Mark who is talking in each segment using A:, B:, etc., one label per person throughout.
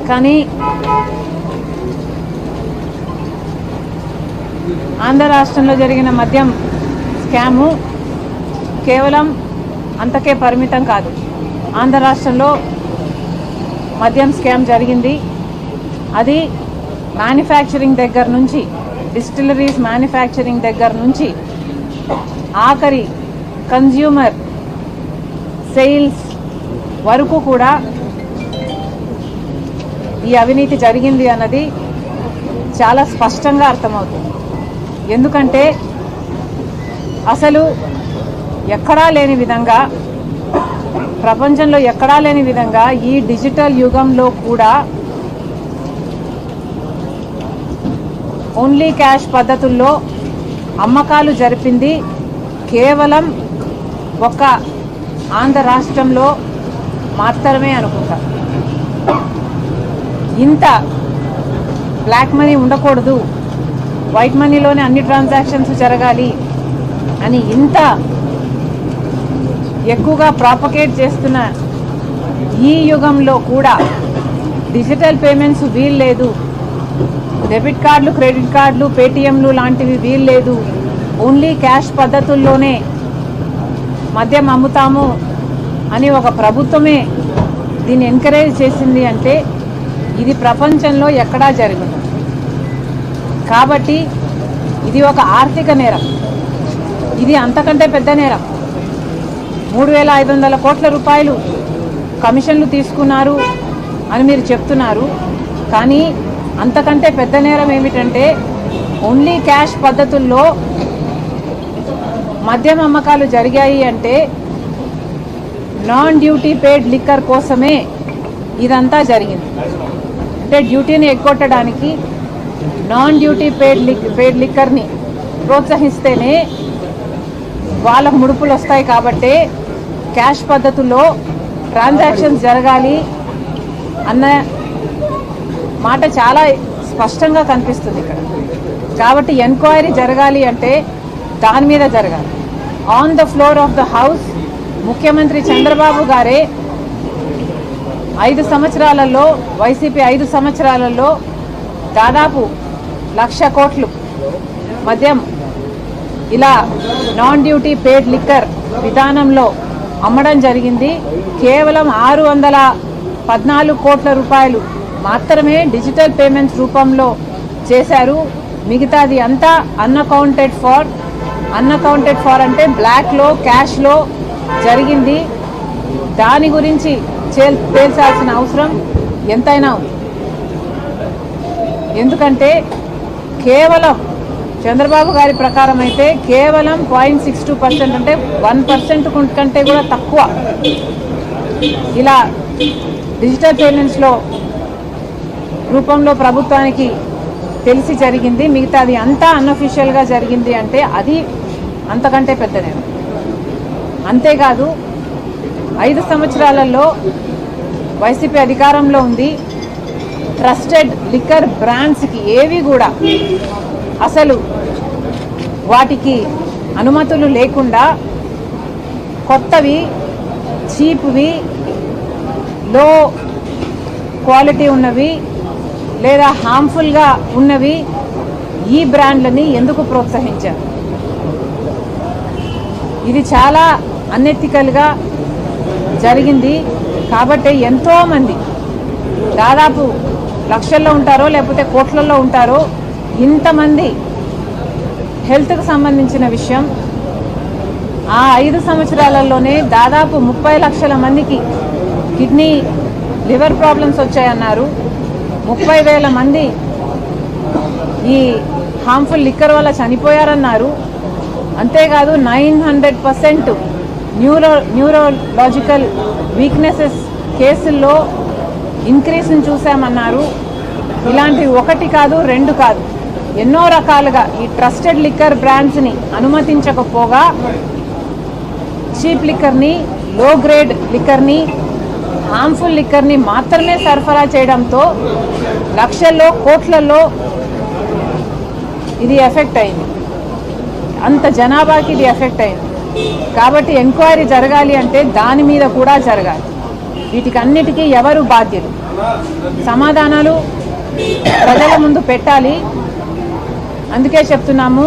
A: కానీ ఆంధ్ర రాష్ట్రంలో జరిగిన మద్యం స్కాము కేవలం అంతకే పరిమితం కాదు. ఆంధ్ర రాష్ట్రంలో మద్యం స్కామ్ జరిగింది. అది మ్యానుఫ్యాక్చరింగ్ దగ్గర నుంచి, డిస్టిలరీస్ మ్యానుఫ్యాక్చరింగ్ దగ్గర నుంచి ఆఖరి కన్జ్యూమర్ సేల్స్ వరకు కూడా ఈ అవినీతి జరిగింది అన్నది చాలా స్పష్టంగా అర్థమవుతుంది. ఎందుకంటే అసలు ఎక్కడా లేని విధంగా, ప్రపంచంలో ఎక్కడా లేని విధంగా ఈ డిజిటల్ యుగంలో కూడా ఓన్లీ క్యాష్ పద్ధతుల్లో అమ్మకాలు జరిపింది కేవలం ఒక ఆంధ్ర రాష్ట్రంలో మాత్రమే అనుకుంటా. ఇంత బ్లాక్ మనీ ఉండకూడదు, వైట్ మనీలోనే అన్ని ట్రాన్సాక్షన్స్ జరగాలి అని ఇంత ఎక్కువగా ప్రాపగేట్ చేస్తున్న ఈ యుగంలో కూడా డిజిటల్ పేమెంట్స్ వీల్లేదు, డెబిట్ కార్డులు, క్రెడిట్ కార్డులు, పేటిఎంలు లాంటివి వీల్లేదు, ఓన్లీ క్యాష్ పద్ధతుల్లోనే మద్యం అమ్ముతాము అని ఒక ప్రభుత్వమే దీన్ని ఎంకరేజ్ చేసింది అంటే ఇది ప్రపంచంలో ఎక్కడా జరగదు. కాబట్టి ఇది ఒక ఆర్థిక నేరం, ఇది అంతకంటే పెద్ద నేరం. 3,500 కోట్ల రూపాయలు కమిషన్లు తీసుకున్నారు అని మీరు చెప్తున్నారు. కానీ అంతకంటే పెద్ద నేరం ఏమిటంటే ఓన్లీ క్యాష్ పద్ధతుల్లో మద్యం అమ్మకాలు జరిగాయి అంటే నాన్ డ్యూటీ పేడ్ లిక్కర్ కోసమే ఇదంతా జరిగింది. అంటే డ్యూటీని ఎగ్గొట్టడానికి నాన్ డ్యూటీ పేడ్ లిక్కర్ని ప్రోత్సహిస్తేనే వాళ్ళకు ముడుపులు వస్తాయి. కాబట్టి క్యాష్ పద్ధతుల్లో ట్రాన్సాక్షన్స్ జరగాలి అన్న మాట చాలా స్పష్టంగా కనిపిస్తుంది ఇక్కడ. కాబట్టి ఎంక్వైరీ జరగాలి అంటే దాని మీద జరగాలి. On the floor of the house ముఖ్యమంత్రి చంద్రబాబు గారే 5 సంవత్సరాలలో, వైసీపీ 5 సంవత్సరాలలో దాదాపు 1,00,000 కోట్లు మద్యం ఇలా నాన్ డ్యూటీ పేడ్ లిక్కర్ విధానంలో అమ్మడం జరిగింది. కేవలం 614 కోట్ల రూపాయలు మాత్రమే డిజిటల్ పేమెంట్స్ రూపంలో చేశారు. మిగతాది అంతా అన్అకౌంటెడ్ ఫార్ అంటే బ్లాక్లో, క్యాష్లో జరిగింది. దాని గురించి తేల్చాల్సిన అవసరం ఎంతైనా ఉంది. ఎందుకంటే కేవలం చంద్రబాబు గారి ప్రకారం అయితే కేవలం 0.62% అంటే 1% కంటే కూడా తక్కువ ఇలా డిజిటల్ పేమెంట్స్లో రూపంలో ప్రభుత్వానికి తెలిసి జరిగింది. మిగతాది అంతా అన్అఫీషియల్గా జరిగింది అంటే అది అంతకంటే పెద్ద నేరం. అంతేకాదు 5 సంవత్సరాలలో వైసీపీ అధికారంలో ఉంది. ట్రస్టెడ్ లిక్కర్ బ్రాండ్స్కి ఏవి కూడా అసలు వాటికి అనుమతులు లేకుండా కొత్తవి, చీప్వి, లో క్వాలిటీ ఉన్నవి లేదా హార్మ్ఫుల్గా ఉన్నవి ఈ బ్రాండ్లని ఎందుకు ప్రోత్సహించారు? ఇది చాలా అన్ఎథికల్గా జరిగింది. కాబట్టి ఎంతోమంది, దాదాపు లక్షల్లో ఉంటారో లేకపోతే కోట్లలో ఉంటారో, ఇంతమంది హెల్త్కి సంబంధించిన విషయం. ఆ 5 సంవత్సరాలలోనే దాదాపు 30 లక్షల మందికి కిడ్నీ, లివర్ ప్రాబ్లమ్స్ వచ్చాయన్నారు. 30,000 మంది ఈ హార్మ్ఫుల్ లిక్కర్ వల్ల చనిపోయారన్నారు. అంతేకాదు 900% న్యూరోలాజికల్ వీక్నెసెస్ కేసుల్లో ఇంక్రీస్ని చూసామన్నారు. ఇలాంటివి 1 కాదు, 2 కాదు, ఎన్నో రకాలుగా ఈ ట్రస్టెడ్ లిక్కర్ బ్రాండ్స్ని అనుమతించకపోగా చీప్ లిక్కర్ని, లో గ్రేడ్ లిక్కర్ని, హార్మ్ఫుల్ లిక్కర్ని మాత్రమే సరఫరా చేయడంతో లక్షల్లో, కోట్లలో ఇది ఎఫెక్ట్ అయింది. అంత జనాభాకి ఇది ఎఫెక్ట్ అయింది. కాబట్టి ఎంక్వైరీ జరగాలి అంటే దాని మీద కూడా జరగాలి. వీటికి అన్నిటికీ ఎవరు బాధ్యులు? సమాధానాలు ప్రజల ముందు పెట్టాలి. అందుకే చెప్తున్నాము,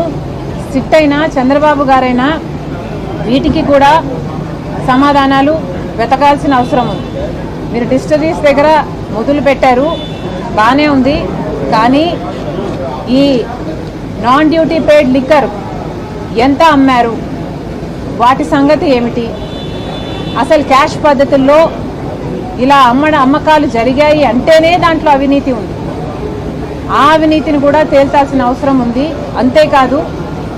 A: సిట్ అయినా చంద్రబాబు గారైనా వీటికి కూడా సమాధానాలు వెతకాల్సిన అవసరం ఉంది. మీరు డిస్టరీస్ దగ్గర మొదలు పెట్టారు, బాగానే ఉంది. కానీ ఈ నాన్ డ్యూటీ పెయిడ్ లిక్కర్ ఎంత అమ్మారు, వాటి సంగతి ఏమిటి? అసలు క్యాష్ పద్ధతుల్లో ఇలా అమ్మకాలు జరిగాయి అంటేనే దాంట్లో అవినీతి ఉంది. ఆ అవినీతిని కూడా తేల్చాల్సిన అవసరం ఉంది. అంతేకాదు,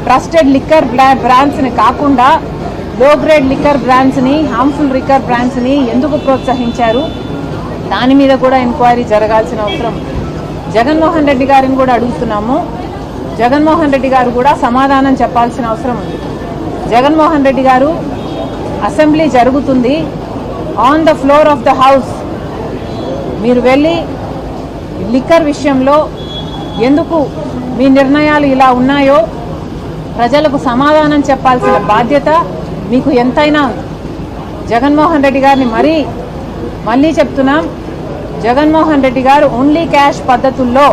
A: ట్రస్టెడ్ లిక్కర్ బ్రాండ్స్ని కాకుండా లో గ్రేడ్ లిక్కర్ బ్రాండ్స్ని, హార్మ్ఫుల్ లిక్కర్ బ్రాండ్స్ని ఎందుకు ప్రోత్సహించారు, దాని మీద కూడా ఎంక్వైరీ జరగాల్సిన అవసరం. జగన్మోహన్ రెడ్డి గారిని కూడా అడుగుతున్నాము. జగన్మోహన్ రెడ్డి గారు కూడా సమాధానం చెప్పాల్సిన అవసరం ఉంది. జగన్మోహన్ రెడ్డి గారు, అసెంబ్లీ జరుగుతుంది, on the floor of the house మీరు వెళ్ళి లిక్కర్ విషయంలో ఎందుకు మీ నిర్ణయాలు ఇలా ఉన్నాయో ప్రజలకు సమాధానం చెప్పాల్సిన బాధ్యత మీకు ఎంతైనా ఉంది. జగన్మోహన్ రెడ్డి గారిని మళ్ళీ చెప్తున్నాం, జగన్మోహన్ రెడ్డి గారు ఓన్లీ క్యాష్ పద్ధతుల్లో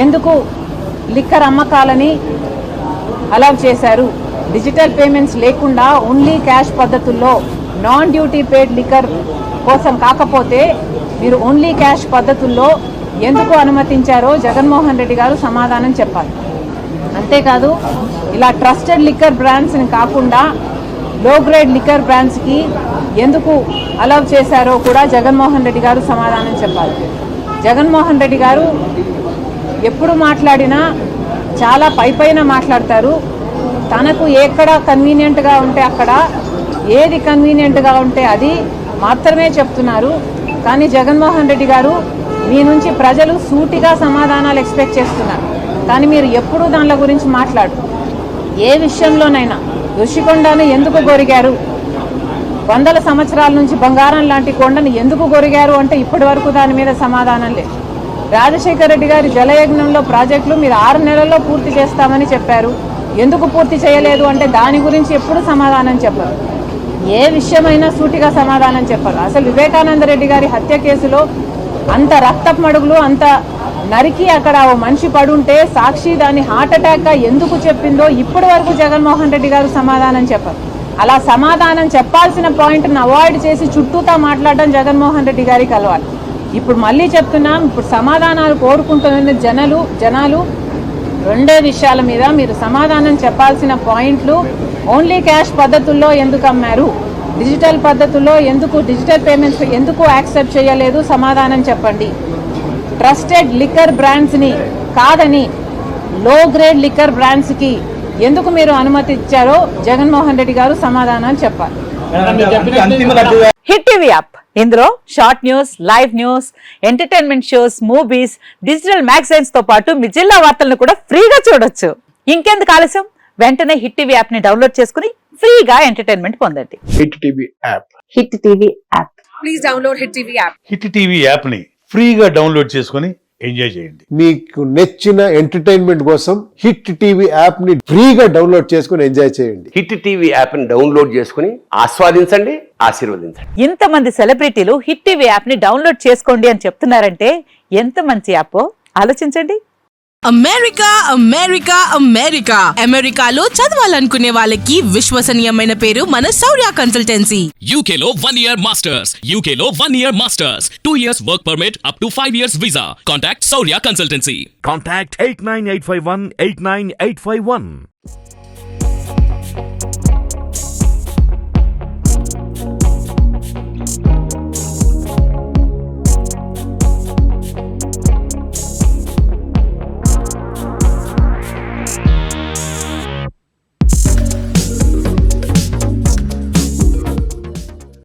A: ఎందుకు లిక్కర్ అమ్మకాలని అలౌ చేశారు? డిజిటల్ పేమెంట్స్ లేకుండా ఓన్లీ క్యాష్ పద్ధతుల్లో నాన్ డ్యూటీ పెయిడ్ లిక్కర్ కోసం కాకపోతే మీరు ఓన్లీ క్యాష్ పద్ధతుల్లో ఎందుకు అనుమతించారో జగన్మోహన్ రెడ్డి గారు సమాధానం చెప్పాలి. అంతేకాదు, ఇలా ట్రస్టెడ్ లిక్కర్ బ్రాండ్స్ని కాకుండా లో గ్రేడ్ లిక్కర్ బ్రాండ్స్కి ఎందుకు అలౌ చేశారో కూడా జగన్మోహన్ రెడ్డి గారు సమాధానం చెప్పాలి. జగన్మోహన్ రెడ్డి గారు ఎప్పుడు మాట్లాడినా చాలా పైపైన మాట్లాడతారు. తనకు ఎక్కడ కన్వీనియంట్గా ఉంటే అక్కడ, ఏది కన్వీనియంట్గా ఉంటే అది మాత్రమే చెప్తున్నారు. కానీ జగన్మోహన్ రెడ్డి గారు, మీ నుంచి ప్రజలు సూటిగా సమాధానాలు ఎక్స్పెక్ట్ చేస్తున్నారు. కానీ మీరు ఎప్పుడూ దానిల గురించి మాట్లాడు. ఏ విషయంలోనైనా ఋషికొండను ఎందుకు గొరిగారు, 100 సంవత్సరాల నుంచి బంగారం లాంటి కొండను ఎందుకు గొరిగారు అంటే ఇప్పటి వరకు దాని మీద సమాధానం లేదు. రాజశేఖర రెడ్డి గారి జలయజ్ఞంలో ప్రాజెక్టులు మీరు 6 నెలల్లో పూర్తి చేస్తామని చెప్పారు, ఎందుకు పూర్తి చేయలేదు అంటే దాని గురించి ఎప్పుడు సమాధానం చెప్పరు. ఏ విషయమైనా సూటిగా సమాధానం చెప్పరు. అసలు వివేకానంద రెడ్డి గారి హత్య కేసులో అంత రక్తపు మడుగులు, అంత నరికి అక్కడ ఓ మనిషి పడుంటే సాక్షి దాన్ని హార్ట్ అటాక్గా ఎందుకు చెప్పిందో ఇప్పటి వరకు జగన్మోహన్ రెడ్డి గారు సమాధానం చెప్పరు. అలా సమాధానం చెప్పాల్సిన పాయింట్ని అవాయిడ్ చేసి చుట్టూతా మాట్లాడడం జగన్మోహన్ రెడ్డి గారికి అలవాటు. ఇప్పుడు మళ్ళీ చెప్తున్నాం, ఇప్పుడు సమాధానాలు కోరుకుంటున్న జనాలు రెండే విషయాల మీద మీరు సమాధానం చెప్పాల్సిన పాయింట్లు. ఓన్లీ క్యాష్ పద్ధతుల్లో ఎందుకు అమ్మారు, డిజిటల్ పద్ధతుల్లో ఎందుకు, డిజిటల్ పేమెంట్స్ ఎందుకు యాక్సెప్ట్ చేయలేదు, సమాధానం చెప్పండి. ట్రస్టెడ్ లిక్కర్ బ్రాండ్స్ని కాదని లో గ్రేడ్ లిక్కర్ బ్రాండ్స్కి ఎందుకు మీరు అనుమతి ఇచ్చారో జగన్మోహన్ రెడ్డి గారు సమాధానం చెప్పాలి.
B: హిట్ టీవీ యాప్, ఇందులో short news, live news, entertainment shows, movies, digital magazines తో పాటు మీ జిల్లా వార్తలను కూడా ఫ్రీగా చూడొచ్చు. ఇంకెందుకు ఆలస్యం, వెంటనే హిట్ టీవీ యాప్ ని డౌన్లోడ్ చేసుకుని ఫ్రీగా ఎంటర్టైన్మెంట్ పొందండి.
C: Hit TV app,
B: hit TV app,
D: please download hit TV app.
E: Hit TV app ని ఫ్రీగా డౌన్లోడ్ చేసుకుని ఎంజాయ్ చేయండి.
C: మీకు నచ్చిన ఎంటర్టైన్మెంట్ కోసం హిట్ టీవీ యాప్ ని ఫ్రీగా డౌన్లోడ్ చేసుకుని ఎంజాయ్ చేయండి.
F: హిట్ టీవీ యాప్ ని డౌన్లోడ్ చేసుకుని ఆస్వాదించండి, ఆశీర్వదించండి.
B: ఇంతమంది సెలబ్రిటీలు హిట్ టీవీ యాప్ ని డౌన్లోడ్ చేసుకోండి అని చెప్తున్నారంటే ఎంత మంచి యాప్ ఆలోచించండి.
D: అమెరికా అమెరికా అమెరికా అమెరికాలో చదవాలనుకునే వాళ్ళకి విశ్వసనీయమైన పేరు మన శౌర్య కన్సల్టెన్సీ.
G: UK లో 1 year masters, UK లో 1 year masters, 2 years work permit up to 5 years visa. Contact Saurya Consultancy.
H: Contact 89851 89851.